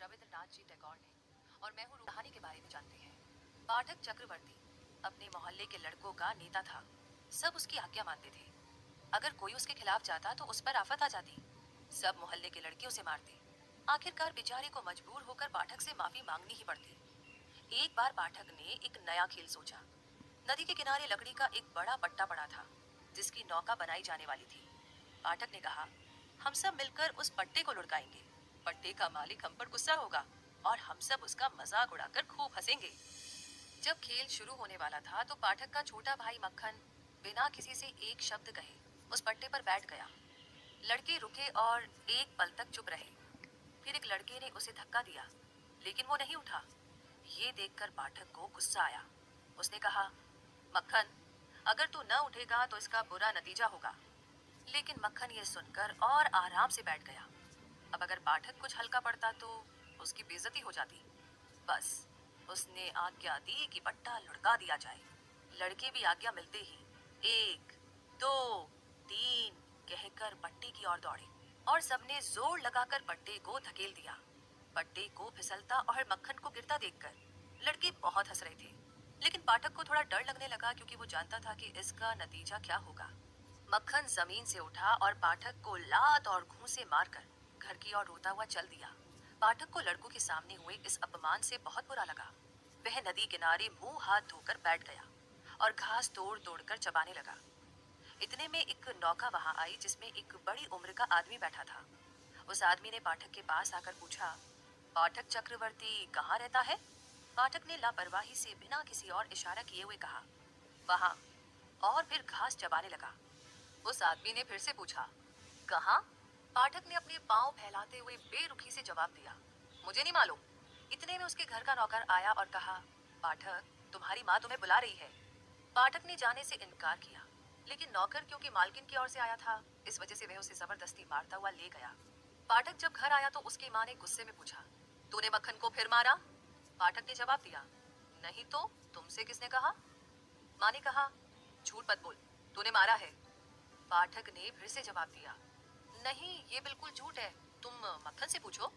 रविंद्रनाथ जी टैगोर ने, और मैं हूँ कहानी के बारे में जानते हैं। पाठक चक्रवर्ती अपने मोहल्ले के लड़कों का नेता था। सब उसकी आज्ञा मानते थे। अगर कोई उसके खिलाफ जाता तो उस पर आफत आ जाती। सब मोहल्ले के लड़के उसे मारते। आखिरकार बेचारे को मजबूर होकर पाठक से माफी मांगनी ही पड़ती। एक बार पाठक ने एक नया खेल सोचा। नदी के किनारे लकड़ी का एक बड़ा पट्टा पड़ा था, जिसकी नौका बनाई जाने वाली थी। पाठक ने कहा, हम सब मिलकर उस पट्टे को लुढ़काएंगे। पट्टे का मालिक हम पर गुस्सा होगा और हम सब उसका मजाक उड़ाकर खूब हंसेंगे। जब खेल शुरू होने वाला था तो पाठक का छोटा भाई मक्खन बिना किसी से एक शब्द कहे उस पट्टे पर बैठ गया। लड़के रुके और एक पल तक चुप रहे। फिर एक लड़के ने उसे धक्का दिया, लेकिन वो नहीं उठा। ये देखकर पाठक को गुस्सा आया। उसने कहा, मक्खन, अगर तू न उठेगा तो इसका बुरा नतीजा होगा। लेकिन मक्खन ये सुनकर और आराम से बैठ गया। अब अगर पाठक कुछ हल्का पड़ता तो उसकी बेइज्जती हो जाती। बस उसने आज्ञा दी कि पट्टा लुढ़का दिया जाए। लड़के भी आज्ञा मिलते ही एक, दो, तीन कहकर पट्टे की ओर दौड़े और सबने जोर लगाकर पट्टे को धकेल दिया। पट्टे को फिसलता और मक्खन को गिरता देखकर लड़के बहुत हंस रहे थे। लेकिन पाठक को थोड़ा डर लगने लगा, क्योंकि वो जानता था कि इसका नतीजा क्या होगा। मक्खन जमीन से उठा और पाठक को लात और घूंसे मारकर घर की ओर रोता हुआ चल दिया। पाठक को लड़कों के सामने हुए इस अपमान से बहुत बुरा लगा। वह नदी किनारे मुंह हाथ धोकर बैठ गया और घास तोड़ तोड़ कर चबाने लगा। इतने में एक नौका वहां आई, जिसमें एक बड़ी उम्र का आदमी बैठा था। उस आदमी ने पाठक के पास आकर पूछा, पाठक चक्रवर्ती कहाँ रहता है? पाठक ने लापरवाही से बिना किसी और इशारा किए हुए कहा, वहां, और फिर घास चबाने लगा। उस आदमी ने फिर से पूछा, कहाँ? पाठक ने अपने पांव फैलाते हुए बेरुखी से जवाब दिया, मुझे नहीं मालूम। इतने में उसके घर का नौकर आया और कहा, पाठक, तुम्हारी माँ तुम्हें बुला रही है। पाठक ने जाने से इनकार किया, लेकिन नौकर क्योंकि मालकिन की ओर से आया था, इस वजह से वह उसे जबरदस्ती मारता हुआ ले गया। पाठक जब घर आया तो उसकी माँ ने गुस्से में पूछा, तूने मक्खन को फिर मारा? पाठक ने जवाब दिया, नहीं तो तुमसे किसने कहा? माँ ने कहा, झूठ मत बोल, तूने मारा है। पाठक ने फिर से जवाब दिया, नहीं, ये बिल्कुल झूठ है, तुम मक्खन से पूछो।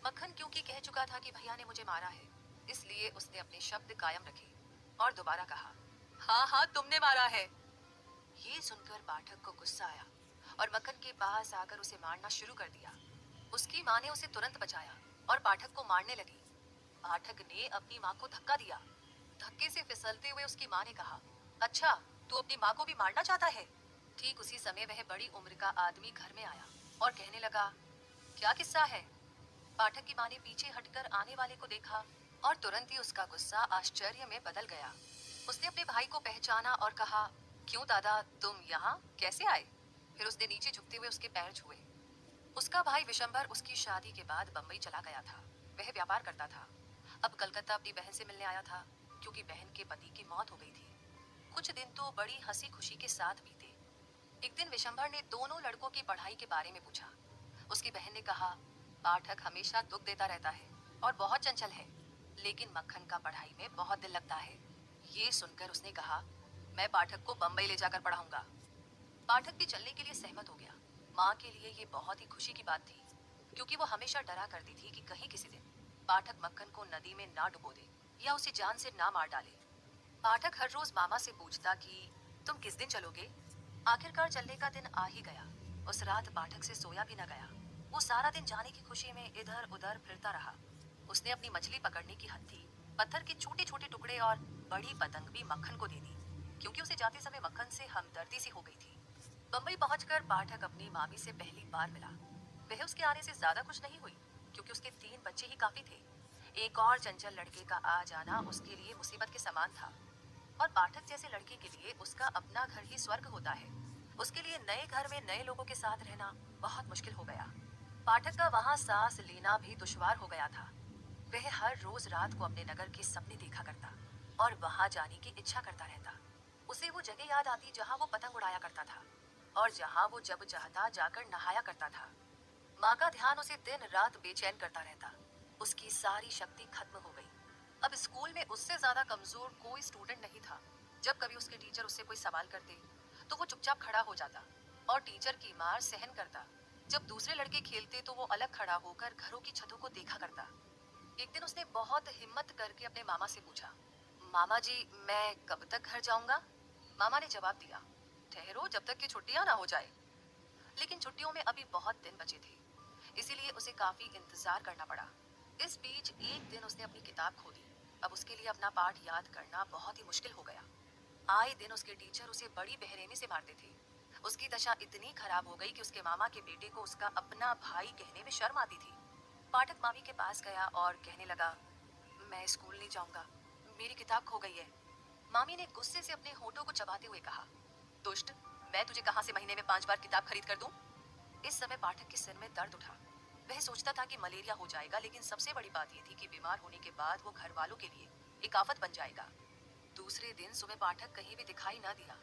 मक्खन क्योंकि कह चुका था कि भैया ने मुझे मारा है, इसलिए उसने अपने शब्द कायम रखे और दोबारा कहा, हाँ हाँ, तुमने मारा है। ये सुनकर पाठक को गुस्सा आया और मक्खन के पास आकर उसे मारना शुरू कर दिया। उसकी माँ ने उसे तुरंत बचाया और पाठक को मारने लगी। पाठक ने अपनी माँ को धक्का दिया। धक्के से फिसलते हुए उसकी माँ ने कहा, अच्छा, तू अपनी माँ को भी मारना चाहता है? ठीक उसी समय वह बड़ी उम्र का आदमी घर में आया और कहने लगा, क्या किस्सा है? पाठक की माँ ने पीछे हटकर आने वाले को देखा और तुरंत ही उसका गुस्सा आश्चर्य में बदल गया। उसने अपने भाई को पहचाना और कहा, क्यों दादा, तुम यहाँ कैसे आए? फिर उसने नीचे झुकते हुए उसके पैर छुए। उसका भाई विशंबर उसकी शादी के बाद बम्बई चला गया था। वह व्यापार करता था। अब कलकत्ता अपनी बहन से मिलने आया था, क्योंकि बहन के पति की मौत हो गई थी। कुछ दिन तो बड़ी हंसी खुशी के साथ बीते। एक दिन विशंभर ने दोनों लड़कों की पढ़ाई के बारे में पूछा। उसकी बहन ने कहा, पाठक हमेशा दुख देता रहता है और बहुत चंचल है, लेकिन मक्खन का पढ़ाई में बहुत दिल लगता है। ये सुनकर उसने कहा, मैं पाठक को बम्बई ले जाकर पढ़ाऊंगा। पाठक भी चलने के लिए सहमत हो गया। माँ के लिए ये बहुत ही खुशी की बात थी, क्योंकि वो हमेशा डरा करती थी कि कहीं किसी दिन पाठक मक्खन को नदी में ना डुबो दे या उसे जान से ना मार डाले। पाठक हर रोज मामा से पूछता कि तुम किस दिन चलोगे? आखिरकार चलने का दिन आ ही गया। उस रात पाठक से सोया भी न गया। वो सारा दिन जाने की खुशी में इधर उधर फिरता रहा। उसने अपनी मछली पकड़ने की हत्थी, पत्थर के छोटे छोटे टुकड़े और बड़ी पतंग भी मक्खन को दे दी, क्योंकि उसे जाते समय मक्खन से हमदर्दी सी हो गई थी। बम्बई पहुंचकर पाठक अपनी मामी से पहली बार मिला। वह उसके आने से ज्यादा खुश नहीं हुई, क्योंकि उसके 3 बच्चे ही काफी थे। एक और चंचल लड़के का आ जाना उसके लिए मुसीबत के समान था, और पाठक जैसे लड़के के लिए उसका अपना घर ही स्वर्ग होता है। उसके लिए नए घर में नए लोगों के साथ रहना बहुत मुश्किल हो गया। पाठक का वहां सांस लेना भी दुश्वार हो गया था। वह हर रोज रात को अपने नगर के सपने देखा करता और वहां जाने की इच्छा करता रहता। उसे वो जगह याद आती जहां वो पतंग उड़ाया करता था और जहां वो जब चाहता जाकर नहाया करता था। माँ का ध्यान उसे दिन रात बेचैन करता रहता। उसकी सारी शक्ति खत्म हो गई। अब स्कूल में उससे ज्यादा कमजोर कोई स्टूडेंट नहीं था। जब कभी उसके टीचर उससे कोई सवाल करते तो वो चुपचाप खड़ा हो जाता और टीचर की मार सहन करता। जब दूसरे लड़के खेलते तो वो अलग खड़ा होकर घरों की छतों को देखा करता। एक दिन उसने बहुत हिम्मत करके अपने मामा से पूछा, मामा जी, मैं कब तक घर जाऊंगा? मामा ने जवाब दिया, ठहरो जब तक कि छुट्टियां ना हो जाए। लेकिन छुट्टियों में अभी बहुत दिन बचे थे, इसीलिए उसे काफी इंतजार करना पड़ा। इस बीच एक दिन उसने अपनी किताब खो दी। अब उसके लिए अपना पाठ याद करना बहुत ही मुश्किल हो गया। आए दिन उसके टीचर उसे बड़ी बेरहमी से मारते थे। उसकी दशा इतनी खराब हो गई कि उसके मामा के बेटे को उसका अपना भाई कहने में शर्म आती थी। पाठक मामी के पास गया और कहने लगा, मैं स्कूल नहीं जाऊंगा, मेरी किताब खो गई है। मामी ने गुस्से से अपने होठों को चबाते हुए कहा, दुष्ट, मैं तुझे कहां से महीने में 5 बार किताब खरीद कर दूं? इस समय पाठक के सिर में दर्द उठा। वह सोचता था कि मलेरिया हो जाएगा, लेकिन सबसे बड़ी बात यह थी कि बीमार होने के बाद वो घर वालों के लिए एक आफत बन जाएगा। दूसरे दिन सुबह पाठक कहीं भी दिखाई न दिया।